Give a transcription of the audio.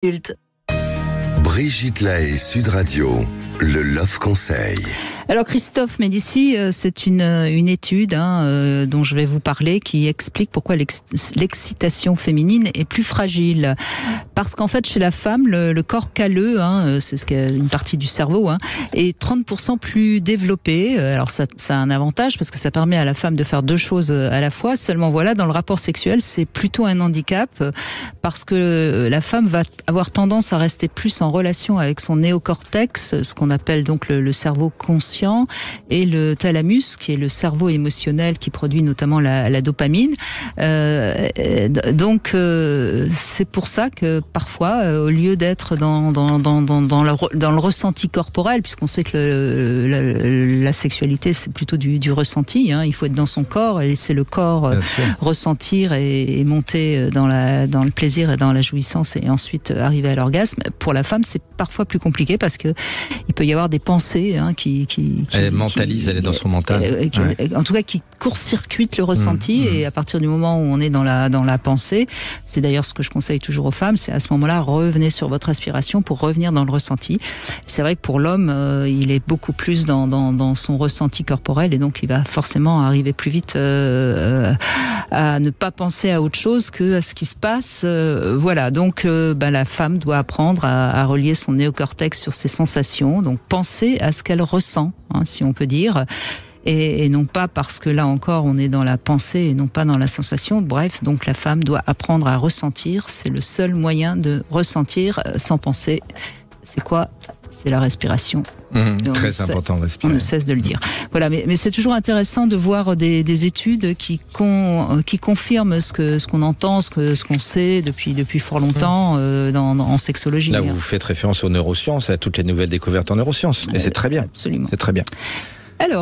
Culte. Brigitte Lahaie, Sud Radio, le Love Conseil. Alors Christophe Médici, c'est une étude dont je vais vous parler qui explique pourquoi l'excitation féminine est plus fragile. Parce qu'en fait, chez la femme, le corps calleux, c'est ce qu'est une partie du cerveau, est 30% plus développé. Alors ça a un avantage parce que ça permet à la femme de faire deux choses à la fois. Seulement voilà, dans le rapport sexuel, c'est plutôt un handicap parce que la femme va avoir tendance à rester plus en relation avec son néocortex, ce qu'on appelle donc le cerveau conscient, et le thalamus, qui est le cerveau émotionnel qui produit notamment la dopamine. Donc c'est pour ça que parfois, au lieu d'être dans le ressenti corporel, puisqu'on sait que la sexualité c'est plutôt du ressenti, il faut être dans son corps et laisser le corps ressentir et monter dans le plaisir et dans la jouissance et ensuite arriver à l'orgasme. Pour la femme, c'est parfois plus compliqué parce que il peut y avoir des pensées elle mentalise, elle est dans son mental. En tout cas, qui court-circuite le ressenti. Et à partir du moment où on est dans la pensée, c'est d'ailleurs ce que je conseille toujours aux femmes, c'est à ce moment-là, revenez sur votre respiration pour revenir dans le ressenti. C'est vrai que pour l'homme, il est beaucoup plus dans son ressenti corporel et donc il va forcément arriver plus vite à ne pas penser à autre chose que à ce qui se passe. Voilà, donc la femme doit apprendre à relier son néocortex sur ses sensations, donc penser à ce qu'elle ressent, si on peut dire, et non pas parce que là encore on est dans la pensée et non pas dans la sensation. Bref, donc la femme doit apprendre à ressentir, c'est le seul moyen de ressentir sans penser. C'est quoi ? C'est la respiration. Très important, respirer. On ne cesse de le dire. Voilà, mais c'est toujours intéressant de voir des études qui confirment ce qu'on entend, ce qu'on sait depuis fort longtemps en sexologie. Là, vous faites référence aux neurosciences, à toutes les nouvelles découvertes en neurosciences, et c'est très bien. Absolument. C'est très bien. Alors.